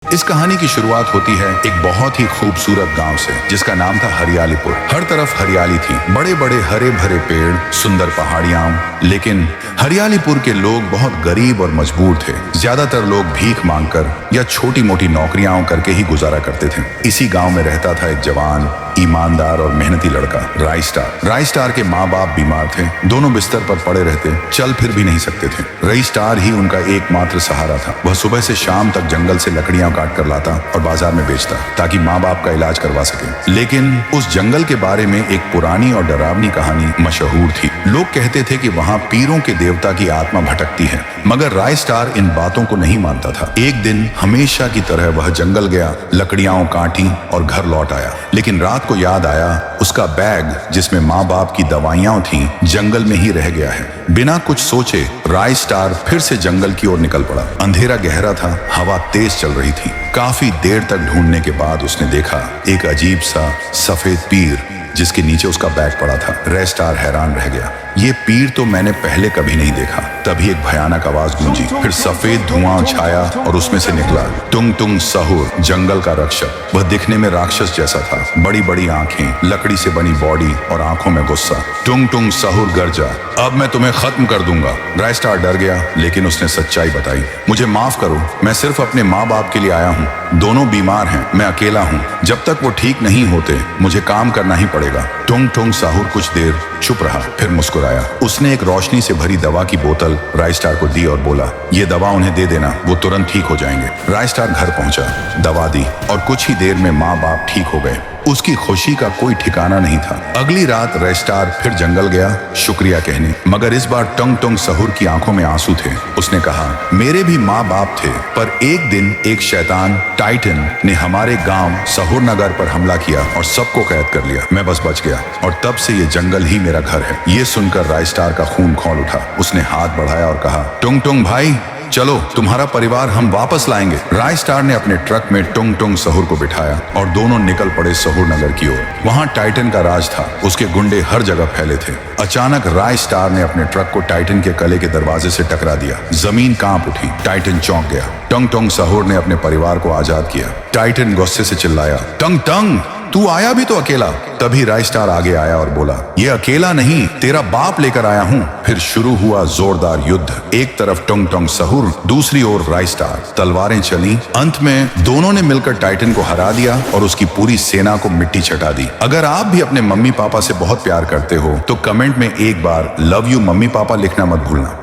इस कहानी की शुरुआत होती है एक बहुत ही खूबसूरत गांव से जिसका नाम था हरियालीपुर। हर तरफ हरियाली थी, बड़े बड़े हरे भरे पेड़, सुंदर पहाड़ियां। लेकिन हरियालीपुर के लोग बहुत गरीब और मजबूर थे। ज्यादातर लोग भीख मांगकर या छोटी मोटी नौकरियां करके ही गुजारा करते थे। इसी गांव में रहता था एक जवान, ईमानदार और मेहनती लड़का, राइस्टार। राइस्टार के माँ बाप बीमार थे, दोनों बिस्तर पर पड़े रहते, चल फिर भी नहीं सकते थे। राइस्टार ही उनका एकमात्र सहारा था। वह सुबह से शाम तक जंगल से लकड़ियां काट कर लाता और बाजार में बेचता ताकि माँ बाप का इलाज करवा सके। लेकिन उस जंगल के बारे में एक पुरानी और डरावनी कहानी मशहूर थी। लोग कहते थे कि वहाँ पीरों के देवता की आत्मा भटकती है, मगर राइस्टार इन बातों को नहीं मानता था। एक दिन हमेशा की तरह वह जंगल गया, लकड़ियां काटी और घर लौट आया। लेकिन रात को याद आया उसका बैग जिसमें माँ बाप की दवाइयां थीं जंगल में ही रह गया है। बिना कुछ सोचे राइस्टार फिर से जंगल की ओर निकल पड़ा। अंधेरा गहरा था, हवा तेज चल रही थी। काफी देर तक ढूंढने के बाद उसने देखा एक अजीब सा सफेद पीर जिसके नीचे उसका बैग पड़ा था। राइस्टार हैरान रह गया, ये पीर तो मैंने पहले कभी नहीं देखा। तभी एक भयानक आवाज गूंजी, फिर सफेद धुआं छाया और उसमें से निकला टुंग टुंग सहूर, जंगल का रक्षक। वह दिखने में राक्षस जैसा था, बड़ी बड़ी आंखें, लकड़ी से बनी बॉडी और आंखों में गुस्सा। टुंग टुंग सहूर गरजा, अब मैं तुम्हें खत्म कर दूंगा। राइस्टार डर गया, लेकिन उसने सच्चाई बताई, मुझे माफ करो, मैं सिर्फ अपने माँ बाप के लिए आया हूँ। दोनों बीमार हैं, मैं अकेला हूँ। जब तक वो ठीक नहीं होते मुझे काम करना ही पड़ेगा। टुंग टुंग सहूर कुछ देर चुप रहा, फिर मुस्कुराया। उसने एक रोशनी से भरी दवा की बोतल राइस्टार को दी और बोला, ये दवा उन्हें दे देना, वो तुरंत ठीक हो जाएंगे। राइस्टार घर पहुंचा, दवा दी और कुछ ही देर में माँ बाप ठीक हो गए। उसकी खुशी का कोई ठिकाना नहीं था। अगली रात राइस्टार फिर जंगल गया शुक्रिया कहने, मगर इस बार टुंग टुंग सहूर की आंखों में आंसू थे। उसने कहा, मेरे भी माँ बाप थे, पर एक दिन एक शैतान टाइटन ने हमारे गांव सहूर नगर पर हमला किया और सबको कैद कर लिया। मैं बस बच गया और तब से ये जंगल ही मेरा घर है। ये सुनकर राइस्टार का खून खौल उठा। उसने हाथ बढ़ाया और कहा, टुंग टुंग भाई चलो, तुम्हारा परिवार हम वापस लाएंगे। राइस्टार ने अपने ट्रक में टुंग टुंग सहूर को बिठाया और दोनों निकल पड़े सहूर नगर की ओर। वहां टाइटन का राज था, उसके गुंडे हर जगह फैले थे। अचानक राइस्टार ने अपने ट्रक को टाइटन के कले के दरवाजे से टकरा दिया। जमीन कांप उठी, टाइटन चौंक गया। टुंग टुंग सहूर ने अपने परिवार को आजाद किया। टाइटन गुस्से से चिल्लाया, टंग टंग तू आया भी तो अकेला। तभी राइस्टार आगे आया और बोला, ये अकेला नहीं, तेरा बाप लेकर आया हूँ। फिर शुरू हुआ जोरदार युद्ध। एक तरफ टुंग टुंग सहूर, दूसरी ओर राइस्टार। तलवारें चली, अंत में दोनों ने मिलकर टाइटन को हरा दिया और उसकी पूरी सेना को मिट्टी चटा दी। अगर आप भी अपने मम्मी पापा से बहुत प्यार करते हो तो कमेंट में एक बार लव यू मम्मी पापा लिखना मत भूलना।